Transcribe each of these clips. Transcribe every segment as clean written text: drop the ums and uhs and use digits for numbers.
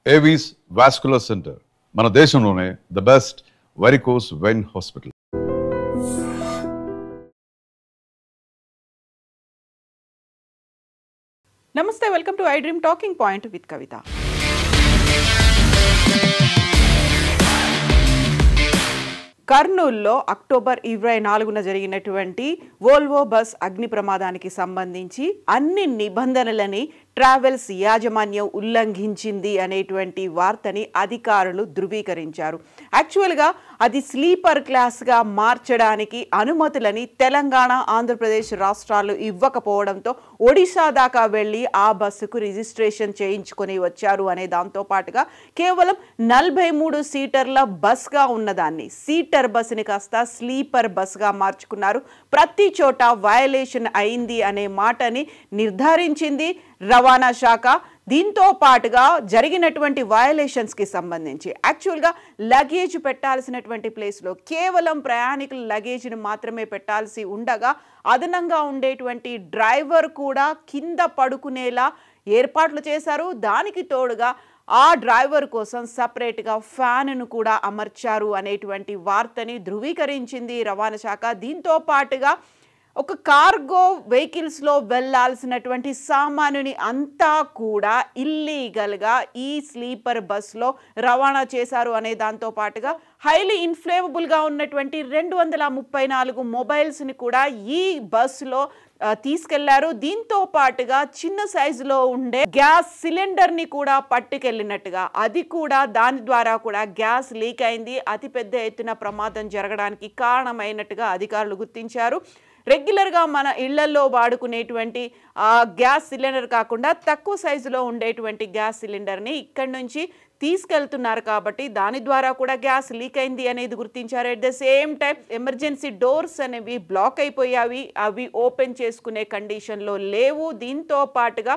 Avis vascular centre మన దేశంలోనే the best varicose vein hospital. నమస్తే, welcome to iDream talking point with Kavitha. కర్నూలులో October 24న జరిగినటువంటి Volvo bus అగ్ని ప్రమాదానికి సంబంధించి అన్ని నిబంధనలని ట్రావెల్స్ యాజమాన్యం ఉల్లంఘించింది అనేటువంటి వార్తని అధికారులు ధృవీకరించారు. యాక్చువల్గా అది స్లీపర్ క్లాస్గా మార్చడానికి అనుమతులని తెలంగాణ, ఆంధ్రప్రదేశ్ రాష్ట్రాలు ఇవ్వకపోవడంతో ఒడిశా దాకా వెళ్ళి ఆ బస్సుకు రిజిస్ట్రేషన్ చేయించుకొని వచ్చారు అనే దాంతో పాటుగా కేవలం 43 సీటర్ల బస్గా ఉన్నదాన్ని సీటర్ బస్సుని కాస్త స్లీపర్ బస్గా మార్చుకున్నారు. ప్రతి చోట వయలేషన్ అయింది అనే మాటని నిర్ధారించింది రవాణా శాఖ. దీంతో పాటుగా జరిగినటువంటి వయలేషన్స్కి సంబంధించి యాక్చువల్గా లగేజ్ పెట్టాల్సినటువంటి ప్లేస్లో కేవలం ప్రయాణికుల లగేజ్ని మాత్రమే పెట్టాల్సి ఉండగా అదనంగా ఉండేటువంటి డ్రైవర్ కూడా కింద పడుకునేలా ఏర్పాట్లు చేశారు. దానికి తోడుగా ఆ డ్రైవర్ కోసం సపరేట్గా ఫ్యాన్ను కూడా అమర్చారు అనేటువంటి వార్తని ధృవీకరించింది రవాణా శాఖ. దీంతో పాటుగా ఒక కార్గో వెహికల్స్లో వెళ్ళాల్సినటువంటి సామానుని అంతా కూడా ఇల్లీగల్గా ఈ స్లీపర్ బస్లో రవాణా చేశారు అనే దాంతో పాటుగా హైలీ ఇన్ఫ్లేమబుల్గా ఉన్నటువంటి 234 మొబైల్స్ని కూడా ఈ బస్సులో తీసుకెళ్లారు. దీంతో పాటుగా చిన్న సైజులో ఉండే గ్యాస్ సిలిండర్ని కూడా పట్టుకెళ్ళినట్టుగా, అది కూడా దాని ద్వారా కూడా గ్యాస్ లీక్ అయింది. అతిపెద్ద ఎత్తున ప్రమాదం జరగడానికి కారణమైనట్టుగా అధికారులు గుర్తించారు. రెగ్యులర్గా మన ఇళ్లలో వాడుకునేటువంటి గ్యాస్ సిలిండర్ కాకుండా తక్కువ సైజులో ఉండేటువంటి గ్యాస్ సిలిండర్ని ఇక్కడి నుంచి తీసుకెళ్తున్నారు కాబట్టి దాని ద్వారా కూడా గ్యాస్ లీక్ అయింది అనేది గుర్తించారు. At the same time emergency doors అనేవి బ్లాక్ అయిపోయావి, అవి ఓపెన్ చేసుకునే కండిషన్లో లేవు. దీంతో పాటుగా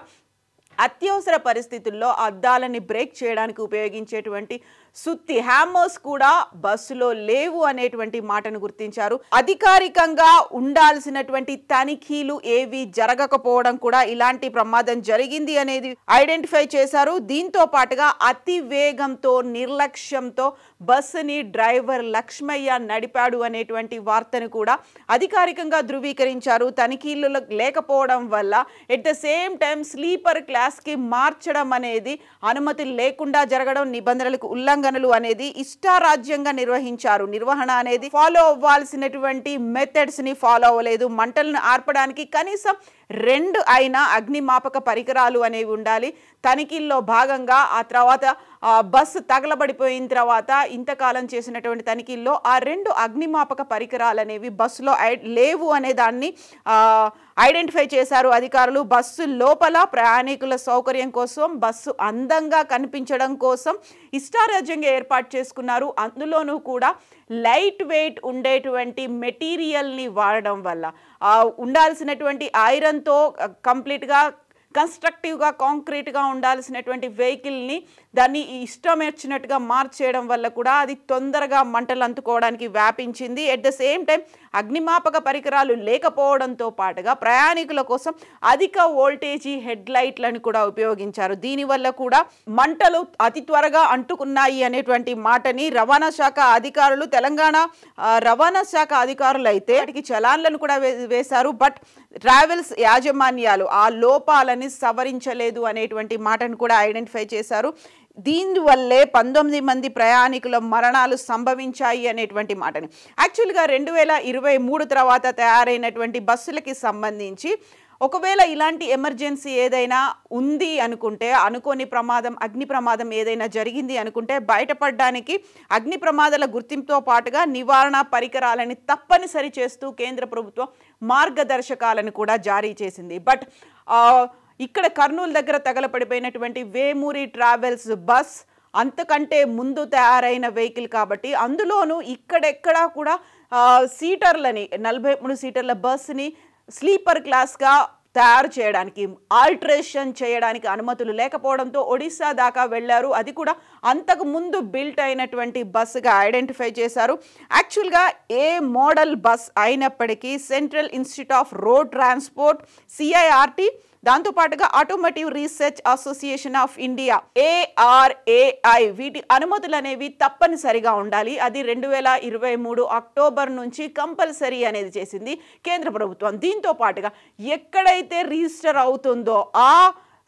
అత్యవసర పరిస్థితుల్లో అద్దాలని బ్రేక్ చేయడానికి ఉపయోగించేటువంటి సుత్తి హ్యామర్స్ కూడా బస్సులో లేవు అనేటువంటి మాటను గుర్తించారు. అధికారికంగా ఉండాల్సినటువంటి తనిఖీలు ఏవి జరగకపోవడం కూడా ఇలాంటి ప్రమాదం జరిగింది అనేది ఐడెంటిఫై చేశారు. దీంతో పాటుగా అతి వేగంతో నిర్లక్ష్యంతో బస్సుని డ్రైవర్ లక్ష్మయ్య నడిపాడు అనేటువంటి వార్తను కూడా అధికారికంగా ధృవీకరించారు. తనిఖీలు లేకపోవడం వల్ల at the same time sleeper క్లాస్కి మార్చడం అనేది అనుమతి లేకుండా జరగడం, నిబంధనలకు ఉల్లంఘనలు అనేది ఇష్టారాజ్యంగా నిర్వహించారు. నిర్వహణ అనేది ఫాలో అవ్వాల్సినటువంటి మెథడ్స్ ని ఫాలో అవ్వలేదు. మంటలను ఆర్పడానికి కనీసం 2 అయినా అగ్నిమాపక పరికరాలు అనేవి ఉండాలి. తనిఖీల్లో భాగంగా ఆ తర్వాత బస్సు తగలబడిపోయిన తర్వాత ఇంతకాలం చేసినటువంటి తనిఖీల్లో ఆ 2 అగ్నిమాపక పరికరాలు అనేవి బస్సులో లేవు అనే దాన్ని ఐడెంటిఫై చేశారు అధికారులు. బస్సు లోపల ప్రయాణికుల సౌకర్యం కోసం, బస్సు అందంగా కనిపించడం కోసం ఇష్టారాజ్యంగా ఏర్పాటు చేసుకున్నారు. అందులోనూ కూడా లైట్ వెయిట్ ఉండేటువంటి మెటీరియల్ని వాడడం వల్ల ఉండాల్సినటువంటి ఐరన్తో కంప్లీట్గా కన్స్ట్రక్టివ్గా కాంక్రీట్గా ఉండాల్సినటువంటి వెహికల్ని దాన్ని ఇష్టం వచ్చినట్టుగా మార్చేయడం వల్ల కూడా అది తొందరగా మంటలు అంటుకోవడానికి వ్యాపించింది. ఎట్ ద సేమ్ టైం అగ్నిమాపక పరికరాలు లేకపోవడంతో పాటుగా ప్రయాణికుల కోసం అధిక వోల్టేజీ హెడ్ లైట్లను కూడా ఉపయోగించారు. దీనివల్ల కూడా మంటలు అతి త్వరగా అంటుకున్నాయి అనేటువంటి మాటని రవాణా శాఖ అధికారులు, తెలంగాణ రవాణా శాఖ అధికారులు అయితే వాటికి చలాన్లను కూడా వేశారు. బట్ ట్రావెల్స్ యాజమాన్యాలు ఆ లోపాలని సవరించలేదు అనేటువంటి మాటను కూడా ఐడెంటిఫై చేశారు. దీనివల్లే 19 మంది ప్రయాణికుల మరణాలు సంభవించాయి అనేటువంటి మాటని. యాక్చువల్గా 2023 తర్వాత తయారైనటువంటి బస్సులకి సంబంధించి ఒకవేళ ఇలాంటి ఎమర్జెన్సీ ఏదైనా ఉంది అనుకుంటే, అనుకోని ప్రమాదం, అగ్ని ప్రమాదం ఏదైనా జరిగింది అనుకుంటే బయటపడడానికి అగ్ని ప్రమాదాల గుర్తింపుతో పాటుగా నివారణ పరికరాలని తప్పనిసరి చేస్తూ కేంద్ర ప్రభుత్వం మార్గదర్శకాలను కూడా జారీ చేసింది. బట్ ఇక్కడ కర్నూలు దగ్గర తగలపడిపోయినటువంటి వేమూరి ట్రావెల్స్ బస్ అంతకంటే ముందు తయారైన వెహికల్ కాబట్టి అందులోనూ ఇక్కడెక్కడా కూడా సీటర్లని 43 సీటర్ల బస్ని స్లీపర్ క్లాస్గా తయారు చేయడానికి, ఆల్టరేషన్ చేయడానికి అనుమతులు లేకపోవడంతో ఒడిశా దాకా వెళ్ళారు. అది కూడా అంతకు ముందు బిల్ట్ అయినటువంటి బస్సుగా ఐడెంటిఫై చేశారు. యాక్చువల్గా ఏ మోడల్ బస్ అయినప్పటికీ central institute of road transport CIRT దాంతోపాటుగా automotive research association of India ARAI వీటి అనుమతులు అనేవి తప్పనిసరిగా ఉండాలి. అది 2023 అక్టోబర్ నుంచి కంపల్సరీ అనేది చేసింది కేంద్ర ప్రభుత్వం. దీంతో పాటుగా ఎక్కడైతే రిజిస్టర్ అవుతుందో ఆ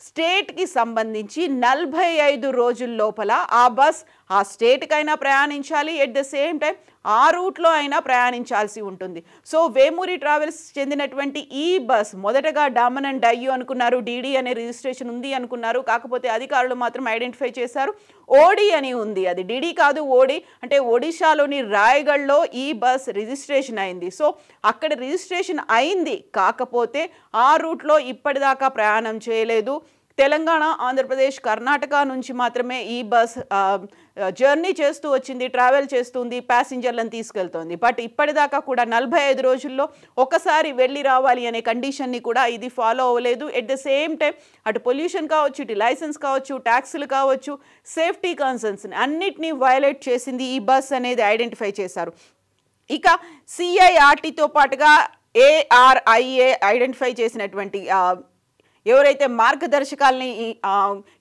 స్టేట్కి సంబంధించి 45 రోజుల లోపల ఆ బస్ ఆ స్టేట్కైనా ప్రయాణించాలి, ఎట్ ద సేమ్ టైం ఆ రూట్లో అయినా ప్రయాణించాల్సి ఉంటుంది. సో వేమూరి ట్రావెల్స్ చెందినటువంటి ఈ బస్ మొదటగా డామన్ అండ్ డయ్యూ అనుకున్నారు, DD అనే రిజిస్ట్రేషన్ ఉంది అనుకున్నారు. కాకపోతే అధికారులు మాత్రం ఐడెంటిఫై చేశారు ఓడి అని ఉంది. అది DD కాదు, ఓడి. అంటే ఒడిశాలోని రాయగఢ్లో ఈ బస్ రిజిస్ట్రేషన్ అయింది. సో అక్కడ రిజిస్ట్రేషన్ అయింది, కాకపోతే ఆ రూట్లో ఇప్పటిదాకా ప్రయాణం చేయలేదు. తెలంగాణ, ఆంధ్రప్రదేశ్, కర్ణాటక నుంచి మాత్రమే ఈ బస్ జర్నీ చేస్తూ వచ్చింది, ట్రావెల్ చేస్తుంది, ప్యాసింజర్లను తీసుకెళ్తోంది. బట్ ఇప్పటిదాకా కూడా 45 రోజుల్లో ఒకసారి వెళ్ళి రావాలి అనే కండిషన్ని కూడా ఇది ఫాలో అవ్వలేదు. ఎట్ ద సేమ్ టైం అటు పొల్యూషన్ కావచ్చు, ఇటు లైసెన్స్ కావచ్చు, ట్యాక్సులు కావచ్చు, సేఫ్టీ కన్సర్న్స్ అన్నిటినీ వయలేట్ చేసింది ఈ బస్ అనేది ఐడెంటిఫై చేశారు. ఇక CIRTతో పాటుగా ARIA ఐడెంటిఫై చేసినటువంటి ఎవరైతే మార్గదర్శకాలని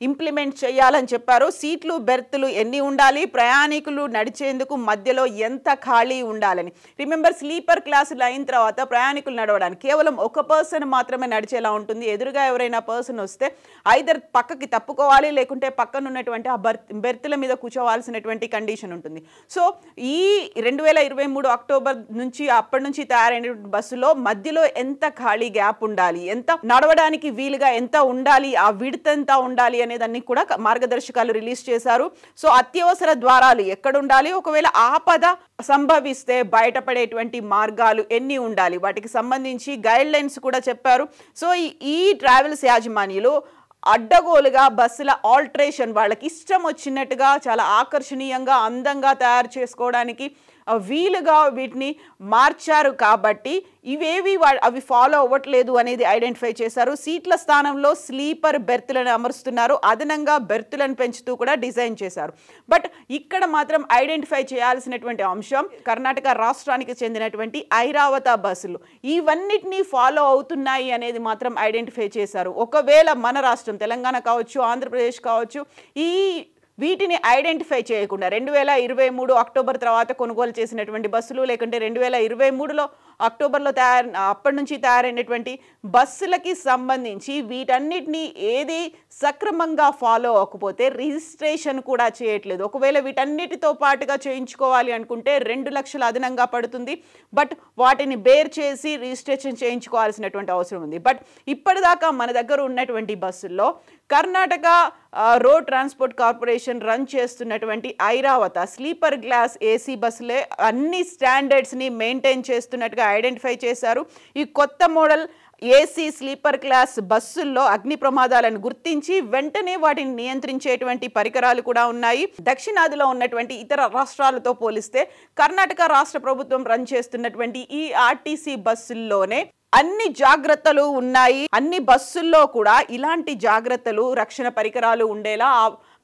ఇంప్లిమెంట్ చేయాలని చెప్పారో సీట్లు, బెర్తులు ఎన్ని ఉండాలి, ప్రయాణికులు నడిచేందుకు మధ్యలో ఎంత ఖాళీ ఉండాలని. రిమెంబర్, స్లీపర్ క్లాసులు అయిన తర్వాత ప్రయాణికులు నడవడానికి కేవలం ఒక పర్సన్ మాత్రమే నడిచేలా ఉంటుంది. ఎదురుగా ఎవరైనా పర్సన్ వస్తే ఐదర్ పక్కకి తప్పుకోవాలి, లేకుంటే పక్కన ఉన్నటువంటి ఆ బెర్తుల మీద కూర్చోవాల్సినటువంటి కండిషన్ ఉంటుంది. సో ఈ 2023 అక్టోబర్ నుంచి అప్పటి నుంచి తయారైన బస్సులో మధ్యలో ఎంత ఖాళీ గ్యాప్ ఉండాలి, ఎంత నడవడానికి వీలుగా ఎంత ఉండాలి, ఆ విడ్త్ ఎంత ఉండాలి అనేదాన్ని కూడా మార్గదర్శకాలు రిలీజ్ చేశారు. సో అత్యవసర ద్వారాలు ఎక్కడ ఉండాలి, ఒకవేళ ఆపద సంభవిస్తే బయటపడేటువంటి మార్గాలు ఎన్ని ఉండాలి, వాటికి సంబంధించి గైడ్ లైన్స్ కూడా చెప్పారు. సో ఈ ట్రావెల్స్ యాజమాన్యులు అడ్డగోలుగా బస్సుల ఆల్టరేషన్ వాళ్ళకి ఇష్టం వచ్చినట్టుగా చాలా ఆకర్షణీయంగా అందంగా తయారు చేసుకోవడానికి వీలుగా వీటిని మార్చారు. కాబట్టి ఇవేవి అవి ఫాలో అవ్వట్లేదు అనేది ఐడెంటిఫై చేశారు. సీట్ల స్థానంలో స్లీపర్ బెర్తులను అమరుస్తున్నారు, అదనంగా బెర్తులను పెంచుతూ కూడా డిజైన్ చేశారు. బట్ ఇక్కడ మాత్రం ఐడెంటిఫై చేయాల్సినటువంటి అంశం కర్ణాటక రాష్ట్రానికి చెందినటువంటి ఐరావత బస్సులు ఇవన్నిటినీ ఫాలో అవుతున్నాయి అనేది మాత్రం ఐడెంటిఫై చేశారు. ఒకవేళ మన రాష్ట్రం తెలంగాణ కావచ్చు, ఆంధ్రప్రదేశ్ కావచ్చు, వీటిని ఐడెంటిఫై చేయకుండా 2023 అక్టోబర్ తర్వాత కొనుగోలు చేసినటువంటి బస్సులు, లేకుంటే 2023లో అక్టోబర్లో అప్పటి నుంచి తయారైనటువంటి బస్సులకి సంబంధించి వీటన్నిటినీ ఏది సక్రమంగా ఫాలో అవ్వకపోతే రిజిస్ట్రేషన్ కూడా చేయట్లేదు. ఒకవేళ వీటన్నిటితో పాటుగా చేయించుకోవాలి అనుకుంటే 2 లక్షలు అదనంగా పడుతుంది. బట్ వాటిని బేర్ చేసి రిజిస్ట్రేషన్ చేయించుకోవాల్సినటువంటి అవసరం ఉంది. బట్ ఇప్పటిదాకా మన దగ్గర ఉన్నటువంటి బస్సుల్లో Karnataka road transport corporation run చేస్తున్నటువంటి ఐరావత స్లీపర్ క్లాస్ AC బస్సులే అన్ని స్టాండర్డ్స్ని మెయింటైన్ చేస్తున్నట్టుగా ఐడెంటిఫై చేశారు. ఈ కొత్త మోడల్ AC స్లీపర్ క్లాస్ బస్సుల్లో అగ్ని ప్రమాదాలను గుర్తించి వెంటనే వాటిని నియంత్రించేటువంటి పరికరాలు కూడా ఉన్నాయి. దక్షిణాదిలో ఉన్నటువంటి ఇతర రాష్ట్రాలతో పోలిస్తే కర్ణాటక రాష్ట్ర ప్రభుత్వం రన్ చేస్తున్నటువంటి ఈ RTC బస్సుల్లోనే అన్ని జాగ్రత్తలు ఉన్నాయి. అన్ని బస్సుల్లో కూడా ఇలాంటి జాగ్రత్తలు, రక్షణ పరికరాలు ఉండేలా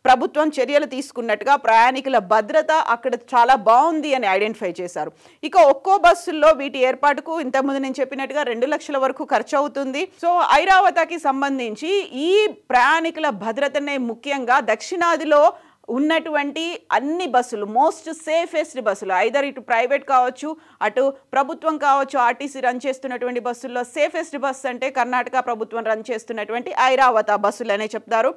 ప్రభుత్వం చర్యలు తీసుకున్నట్టుగా ప్రయాణికుల భద్రత అక్కడ చాలా బాగుంది అని ఐడెంటిఫై చేశారు. ఇక ఒక్కో బస్సుల్లో వీటి ఏర్పాటుకు ఇంతకుముందు నేను చెప్పినట్టుగా 2 లక్షల వరకు ఖర్చు అవుతుంది. సో ఐరావతకి సంబంధించి ఈ ప్రయాణికుల భద్రతనే ముఖ్యంగా దక్షిణాదిలో ఉన్నటువంటి అన్ని బస్సులు మోస్ట్ సేఫెస్ట్ బస్సులు ఐదర్ ఇటు ప్రైవేట్ కావచ్చు, అటు ప్రభుత్వం కావచ్చు, RTC రన్ చేస్తున్నటువంటి బస్సుల్లో సేఫెస్ట్ బస్సు అంటే కర్ణాటక ప్రభుత్వం రన్ చేస్తున్నటువంటి ఐరావత బస్సులు అనే చెప్తారు.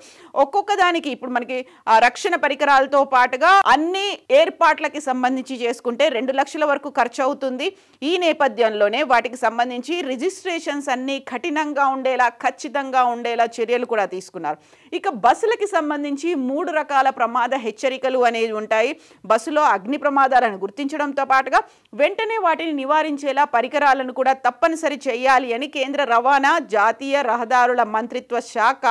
ఒక్కొక్క దానికి ఇప్పుడు మనకి రక్షణ పరికరాలతో పాటుగా అన్ని ఏర్పాట్లకి సంబంధించి చేసుకుంటే 2 లక్షల వరకు ఖర్చు అవుతుంది. ఈ నేపథ్యంలోనే వాటికి సంబంధించి రిజిస్ట్రేషన్స్ అన్ని కఠినంగా ఉండేలా, ఖచ్చితంగా ఉండేలా చర్యలు కూడా తీసుకున్నారు. ఇక బస్సులకి సంబంధించి 3 రకాల ప్రమాద హెచ్చరికలు అనేవి ఉంటాయి. బస్సులో అగ్ని ప్రమాదాలను గుర్తించడంతో పాటుగా వెంటనే వాటిని నివారించేలా పరికరాలను కూడా తప్పనిసరి చేయాలి అని కేంద్ర రవాణా, జాతీయ రహదారుల మంత్రిత్వ శాఖ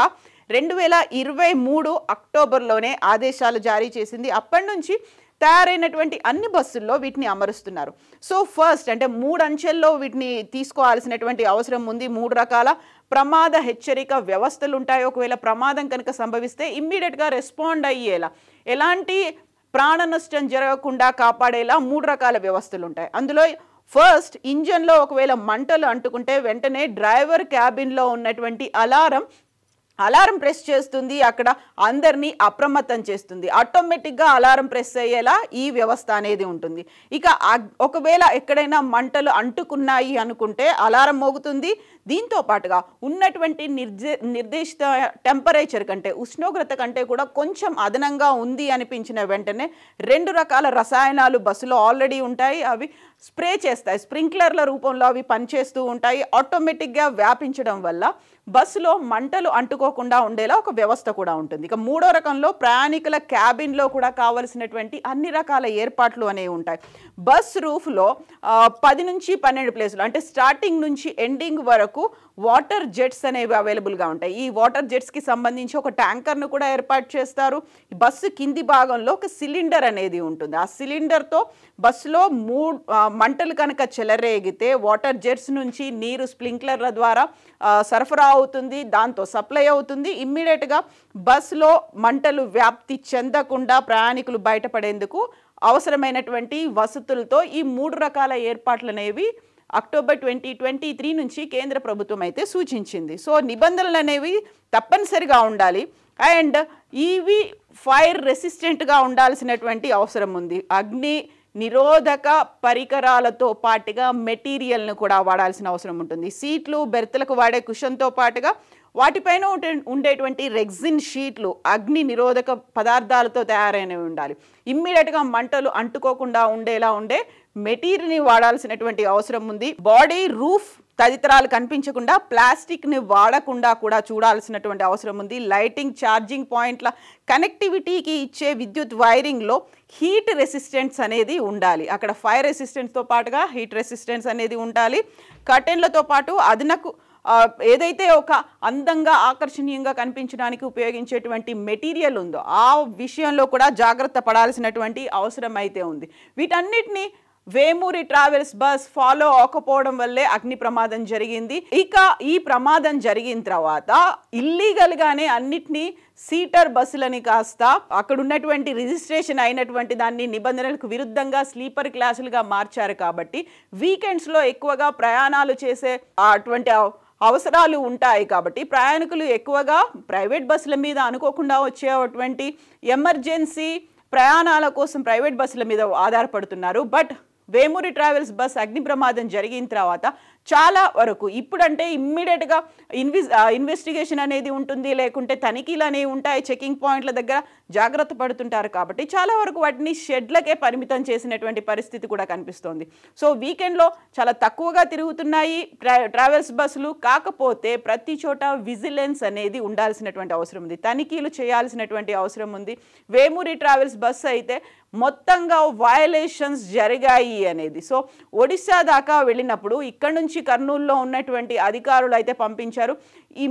2023 అక్టోబర్లోనే ఆదేశాలు జారీ చేసింది. అప్పటి నుంచి తయారైనటువంటి అన్ని బస్సుల్లో వీటిని అమరుస్తున్నారు. సో ఫస్ట్ అంటే 3 అంచెల్లో వీటిని తీసుకోవాల్సినటువంటి అవసరం ఉంది. 3 రకాల ప్రమాద హెచ్చరిక వ్యవస్థలు ఉంటాయి. ఒకవేళ ప్రమాదం కనుక సంభవిస్తే ఇమ్మీడియట్గా రెస్పాండ్ అయ్యేలా, ఎలాంటి ప్రాణ నష్టం జరగకుండా కాపాడేలా 3 రకాల వ్యవస్థలు ఉంటాయి. అందులో ఫస్ట్ ఇంజన్లో ఒకవేళ మంటలు అంటుకుంటే వెంటనే డ్రైవర్ క్యాబిన్లో ఉన్నటువంటి అలారం ప్రెస్ చేస్తుంది, అక్కడ అందరినీ అప్రమత్తం చేస్తుంది. ఆటోమేటిక్గా అలారం ప్రెస్ అయ్యేలా ఈ వ్యవస్థ అనేది ఉంటుంది. ఇక ఒకవేళ ఎక్కడైనా మంటలు అంటుకున్నాయి అనుకుంటే అలారం మోగుతుంది. దీంతో పాటుగా ఉన్నటువంటి నిర్దేశిత టెంపరేచర్ కంటే, ఉష్ణోగ్రత కంటే కూడా కొంచెం అదనంగా ఉంది అనిపించిన వెంటనే 2 రకాల రసాయనాలు బస్సులో ఆల్రెడీ ఉంటాయి. అవి స్ప్రే చేస్తాయి, స్ప్రింక్లర్ల రూపంలో అవి పనిచేస్తూ ఉంటాయి. ఆటోమేటిక్గా వ్యాపించడం వల్ల బస్సులో మంటలు అంటుకోకుండా ఉండేలా ఒక వ్యవస్థ కూడా ఉంటుంది. ఇక 3వ రకంలో ప్రయాణికుల క్యాబిన్లో కూడా కావలసినటువంటి అన్ని రకాల ఏర్పాట్లు అనేవి ఉంటాయి. బస్ రూఫ్లో 10 నుంచి 12 ప్లేసులు, అంటే స్టార్టింగ్ నుంచి ఎండింగ్ వరకు వాటర్ జెట్స్ అనేవి అవైలబుల్గా ఉంటాయి. ఈ వాటర్ జెట్స్కి సంబంధించి ఒక ట్యాంకర్ను కూడా ఏర్పాటు చేస్తారు. బస్సు కింది భాగంలో ఒక సిలిండర్ అనేది ఉంటుంది. ఆ సిలిండర్తో బస్సులో మంటలు కనుక చెలరేగితే వాటర్ జెట్స్ నుంచి నీరు స్ప్రింక్లర్ల ద్వారా సరఫరా అవుతుంది, దాంతో సప్లై అవుతుంది. ఇమ్మీడియట్గా బస్సులో మంటలు వ్యాప్తి చెందకుండా ప్రయాణికులు బయటపడేందుకు అవసరమైనటువంటి వసతులతో ఈ 3 రకాల ఏర్పాట్లు అనేవి అక్టోబర్ 2023 నుంచి కేంద్ర ప్రభుత్వం అయితే సూచించింది. సో నిబంధనలు అనేవి తప్పనిసరిగా ఉండాలి. అండ్ ఇవి ఫైర్ రెసిస్టెంట్గా ఉండాల్సినటువంటి అవసరం ఉంది. అగ్ని నిరోధక పరికరాలతో పాటుగా మెటీరియల్ను కూడా వాడాల్సిన అవసరం ఉంటుంది. సీట్లు, బెర్త్లకు వాడే కుషన్తో పాటుగా వాటిపైన ఉండేటువంటి రెగ్జిన్ షీట్లు అగ్ని నిరోధక పదార్థాలతో తయారైనవి ఉండాలి. ఇమ్మీడియట్గా మంటలు అంటుకోకుండా ఉండేలా ఉండే మెటీరియల్ని వాడాల్సినటువంటి అవసరం ఉంది. బాడీ, రూఫ్ తదితరాలు కనిపించకుండా ప్లాస్టిక్ని వాడకుండా కూడా చూడాల్సినటువంటి అవసరం ఉంది. లైటింగ్, ఛార్జింగ్ పాయింట్ల కనెక్టివిటీకి ఇచ్చే విద్యుత్ వైరింగ్లో హీట్ రెసిస్టెన్స్ అనేది ఉండాలి. అక్కడ ఫైర్ రెసిస్టెన్స్తో పాటుగా హీట్ రెసిస్టెన్స్ అనేది ఉండాలి. కర్టెన్లతో పాటు అదనకు ఏదైతే ఒక అందంగా ఆకర్షణీయంగా కనిపించడానికి ఉపయోగించేటువంటి మెటీరియల్ ఉందో ఆ విషయంలో కూడా జాగ్రత్త పడాల్సినటువంటి అవసరం అయితే ఉంది. వీటన్నిటిని వేమూరి ట్రావెల్స్ బస్ ఫాలో అవ్వకపోవడం వల్లే అగ్ని ప్రమాదం జరిగింది. ఇక ఈ ప్రమాదం జరిగిన తర్వాత ఇల్లీగల్గానే అన్నిటినీ సీటర్ బస్సులని కాస్త అక్కడ ఉన్నటువంటి రిజిస్ట్రేషన్ అయినటువంటి దాన్ని నిబంధనలకు విరుద్ధంగా స్లీపర్ క్లాసులుగా మార్చారు. కాబట్టి వీకెండ్స్లో ఎక్కువగా ప్రయాణాలు చేసే అటువంటి అవసరాలు ఉంటాయి. కాబట్టి ప్రయాణికులు ఎక్కువగా ప్రైవేట్ బస్సుల మీద అనుకోకుండా వచ్చేటువంటి ఎమర్జెన్సీ ప్రయాణాల కోసం ప్రైవేట్ బస్సుల మీద ఆధారపడుతున్నారు. బట్ వేమూరి ట్రావెల్స్ బస్ అగ్ని ప్రమాదం జరిగిన తర్వాత చాలా వరకు ఇప్పుడంటే ఇమ్మీడియట్గా ఇన్వెస్టిగేషన్ అనేది ఉంటుంది, లేకుంటే తనిఖీలు అనేవి ఉంటాయి, చెకింగ్ పాయింట్ల దగ్గర జాగ్రత్త పడుతుంటారు. కాబట్టి చాలా వరకు వాటిని షెడ్లకే పరిమితం చేసినటువంటి పరిస్థితి కూడా కనిపిస్తోంది. సో వీకెండ్లో చాలా తక్కువగా తిరుగుతున్నాయి ట్రావెల్స్ బస్సులు. కాకపోతే ప్రతి చోట విజిలెన్స్ అనేది ఉండాల్సినటువంటి అవసరం ఉంది, తనిఖీలు చేయాల్సినటువంటి అవసరం ఉంది. వేమూరి ట్రావెల్స్ బస్సు అయితే మొత్తంగా వయలేషన్స్ జరిగాయి అనేది. సో ఒడిశా దాకా వెళ్ళినప్పుడు ఇక్కడ నుంచి కర్నూలులో ఉన్నటువంటి అధికారులు అయితే పంపించారు.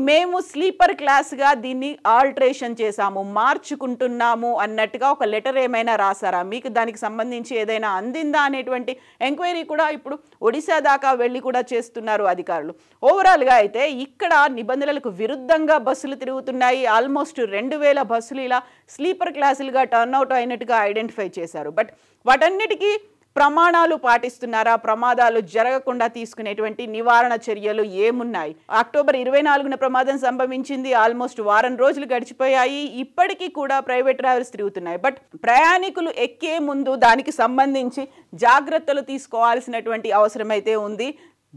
మేము స్లీపర్ క్లాస్గా దీన్ని ఆల్టరేషన్ చేశాము, మార్చుకుంటున్నాము అన్నట్టుగా ఒక లెటర్ ఏమైనా రాసారా, మీకు దానికి సంబంధించి ఏదైనా అందిందా అనేటువంటి ఎంక్వైరీ కూడా ఇప్పుడు ఒడిశా దాకా వెళ్ళి కూడా చేస్తున్నారు అధికారులు. ఓవరాల్గా అయితే ఇక్కడ నిబంధనలకు విరుద్ధంగా బస్సులు తిరుగుతున్నాయి. ఆల్మోస్ట్ 2000 బస్సులు ఇలా స్లీపర్ క్లాసులుగా టర్న్అవుట్ అయినట్టుగా ఐడెంటిఫై చేశారు. బట్ వాటన్నిటికీ ప్రమాణాలు పాటిస్తున్నారా, ప్రమాదాలు జరగకుండా తీసుకునేటువంటి నివారణ చర్యలు ఏమున్నాయి? అక్టోబర్ 24న ప్రమాదం సంభవించింది, ఆల్మోస్ట్ వారం రోజులు గడిచిపోయాయి. ఇప్పటికీ కూడా ప్రైవేట్ ట్రావెల్స్ తిరుగుతున్నాయి. బట్ ప్రయాణికులు ఎక్కే ముందు దానికి సంబంధించి జాగ్రత్తలు తీసుకోవాల్సినటువంటి అవసరం అయితే ఉంది,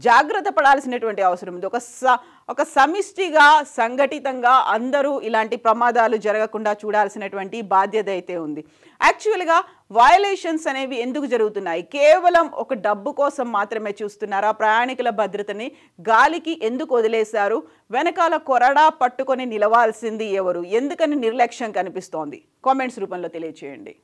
జాగ్రత్త పడాల్సినటువంటి అవసరం ఉంది. ఒక సమిష్టిగా సంఘటితంగా అందరూ ఇలాంటి ప్రమాదాలు జరగకుండా చూడాల్సినటువంటి బాధ్యత అయితే ఉంది. యాక్చువల్గా వయలేషన్స్ అనేవి ఎందుకు జరుగుతున్నాయి? కేవలం ఒక డబ్బు కోసం మాత్రమే చూస్తున్నారా? ప్రయాణికుల భద్రతని గాలికి ఎందుకు వదిలేశారు? వెనకాల కొరడా పట్టుకొని నిలవాల్సింది ఎవరు? ఎందుకని నిర్లక్ష్యం కనిపిస్తోంది? కామెంట్స్ రూపంలో తెలియచేయండి.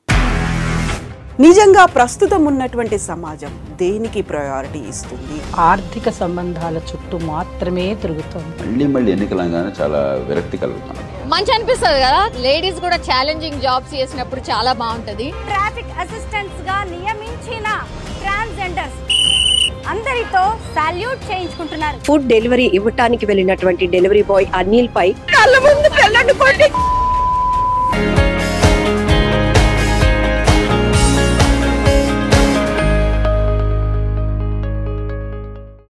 నిజంగా ప్రస్తుతం ఉన్నటువంటి సమాజం దేనికి ప్రయారిటీ ఇస్తుంది? ఆర్థిక సంబంధాల చుట్టూ మాత్రమే తిరుగుతుంది. మళ్ళీ ఎన్నికలంగానే చాలా విరక్తి కలుగుతున్నాం. మంచి అనిపిస్తుంది కదా, లేడీస్ కూడా ఛాలెంజింగ్ జాబ్స్ చేసినప్పుడు చాలా బాగుంటది. ట్రాఫిక్ అసిస్టెంట్స్ గా నియమించిన ట్రాన్స్జెండర్స్ అందరితో సాల్యూట్ చేయించుకుంటున్నారు. ఫుడ్ డెలివరీ ఇవ్వటానికి వెళ్ళినటువంటి డెలివరీ బాయ్ అనిల్ పై కళ్ళ ముందు